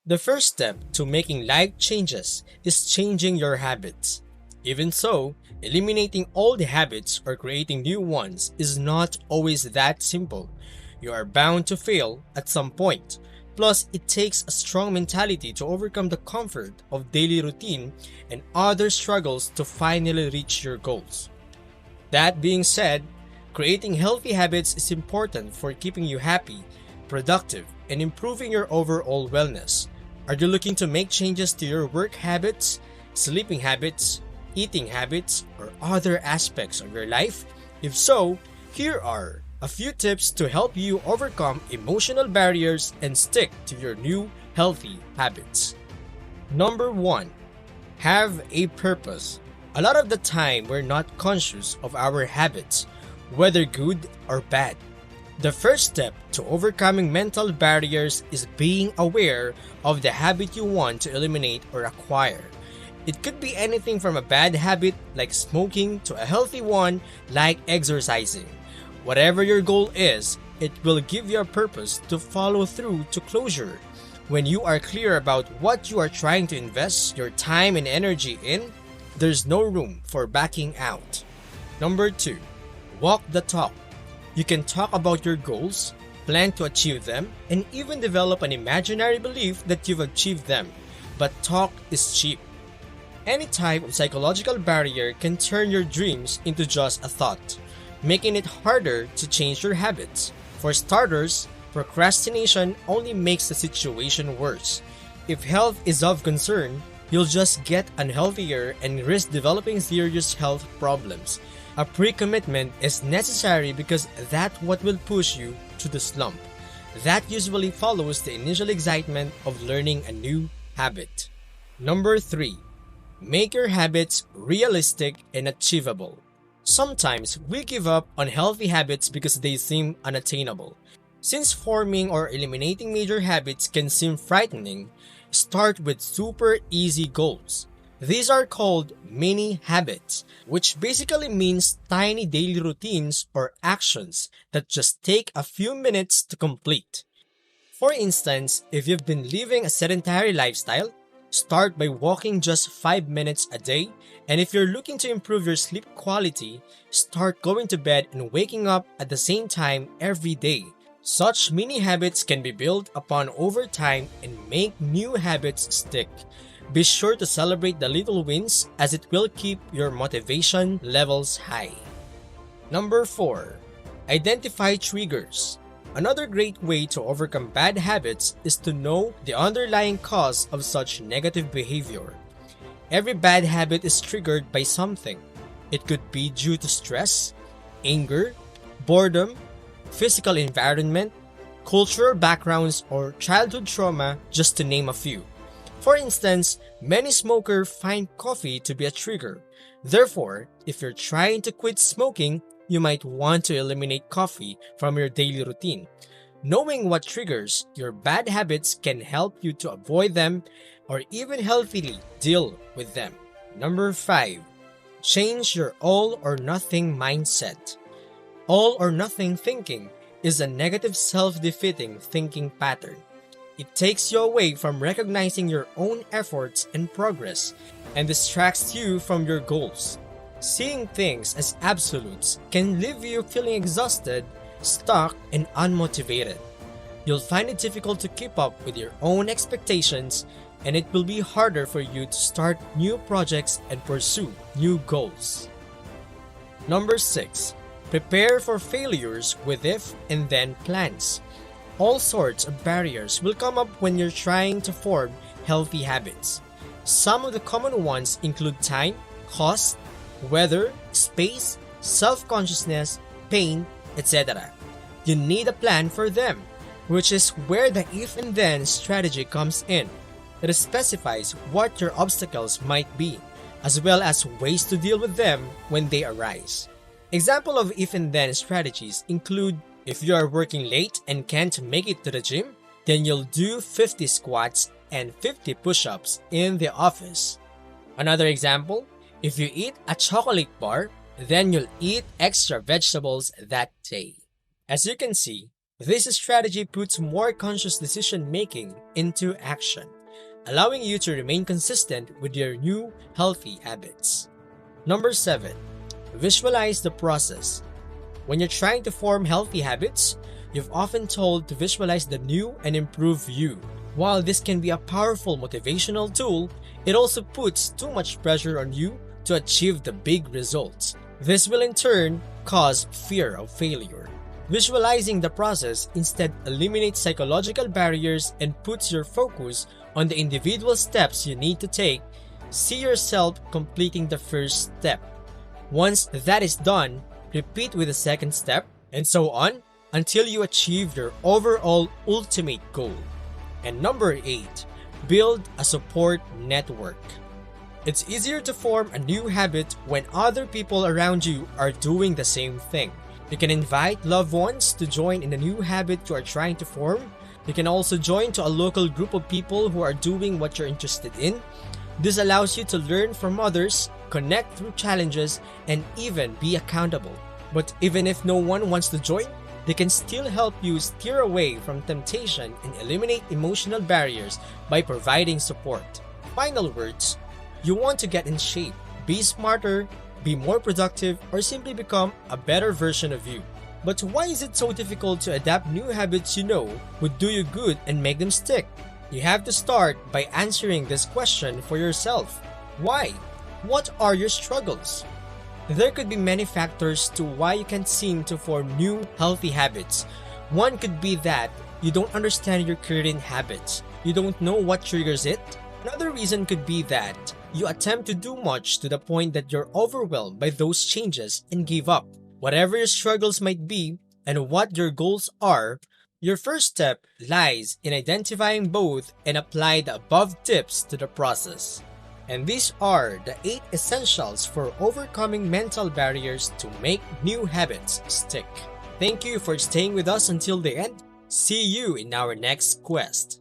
The first step to making life changes is changing your habits. Even so, eliminating old habits or creating new ones is not always that simple. You are bound to fail at some point. Plus, it takes a strong mentality to overcome the comfort of daily routine and other struggles to finally reach your goals. That being said, creating healthy habits is important for keeping you happy, productive, and improving your overall wellness. Are you looking to make changes to your work habits, sleeping habits, eating habits, or other aspects of your life? If so, here are a few tips to help you overcome emotional barriers and stick to your new healthy habits. Number 1. Have a purpose. A lot of the time, we're not conscious of our habits, whether good or bad. The first step to overcoming mental barriers is being aware of the habit you want to eliminate or acquire. It could be anything from a bad habit like smoking to a healthy one like exercising. Whatever your goal is, it will give you a purpose to follow through to closure. When you are clear about what you are trying to invest your time and energy in, there's no room for backing out. Number 2. Walk the talk. You can talk about your goals, plan to achieve them, and even develop an imaginary belief that you've achieved them. But talk is cheap. Any type of psychological barrier can turn your dreams into just a thought, making it harder to change your habits. For starters, procrastination only makes the situation worse. If health is of concern, you'll just get unhealthier and risk developing serious health problems. A pre-commitment is necessary because that's what will push you to the slump. That usually follows the initial excitement of learning a new habit. Number 3. Make your habits realistic and achievable. Sometimes we give up on healthy habits because they seem unattainable. Since forming or eliminating major habits can seem frightening, start with super easy goals. These are called mini habits, which basically means tiny daily routines or actions that just take a few minutes to complete. For instance, if you've been living a sedentary lifestyle, start by walking just 5 minutes a day, and if you're looking to improve your sleep quality, start going to bed and waking up at the same time every day. Such mini habits can be built upon over time and make new habits stick. Be sure to celebrate the little wins as it will keep your motivation levels high. Number 4. Identify triggers. Another great way to overcome bad habits is to know the underlying cause of such negative behavior. Every bad habit is triggered by something. It could be due to stress, anger, boredom, physical environment, cultural backgrounds, or childhood trauma, just to name a few. For instance, many smokers find coffee to be a trigger. Therefore, if you're trying to quit smoking, you might want to eliminate coffee from your daily routine. Knowing what triggers your bad habits can help you to avoid them or even healthily deal with them. Number 5. Change your all or nothing mindset. All or nothing thinking is a negative self-defeating thinking pattern. It takes you away from recognizing your own efforts and progress and distracts you from your goals. Seeing things as absolutes can leave you feeling exhausted, stuck, and unmotivated. You'll find it difficult to keep up with your own expectations, and it will be harder for you to start new projects and pursue new goals. Number 6. Prepare for failures with if and then plans. All sorts of barriers will come up when you're trying to form healthy habits. Some of the common ones include time, cost, weather, space, self-consciousness, pain, etc. You need a plan for them, which is where the if and then strategy comes in. It specifies what your obstacles might be, as well as ways to deal with them when they arise. Example of if and then strategies include: if you are working late and can't make it to the gym, then you'll do 50 squats and 50 push-ups in the office. Another example, if you eat a chocolate bar, then you'll eat extra vegetables that day. As you can see, This strategy puts more conscious decision making into action, allowing you to remain consistent with your new healthy habits. Number 7. Visualize the process. When you're trying to form healthy habits, you've often told to visualize the new and improved you. While this can be a powerful motivational tool, it also puts too much pressure on you to achieve the big results. This will in turn cause fear of failure. Visualizing the process instead eliminates psychological barriers and puts your focus on the individual steps you need to take. See yourself completing the first step. Once that is done, repeat with the second step, and so on until you achieve your overall ultimate goal. And number 8, build a support network. It's easier to form a new habit when other people around you are doing the same thing. You can invite loved ones to join in the new habit you are trying to form. You can also join to a local group of people who are doing what you're interested in. This allows you to learn from others, connect through challenges, and even be accountable. But even if no one wants to join, they can still help you steer away from temptation and eliminate emotional barriers by providing support. Final words: you want to get in shape, be smarter, be more productive, or simply become a better version of you. But why is it so difficult to adapt new habits you know would do you good and make them stick? You have to start by answering this question for yourself. Why? What are your struggles? There could be many factors to why you can't seem to form new healthy habits. One could be that you don't understand your current habits. You don't know what triggers it. Another reason could be that you attempt to do much to the point that you're overwhelmed by those changes and give up. Whatever your struggles might be and what your goals are, your first step lies in identifying both and apply the above tips to the process. And these are the 8 essentials for overcoming mental barriers to make new habits stick. Thank you for staying with us until the end. See you in our next quest.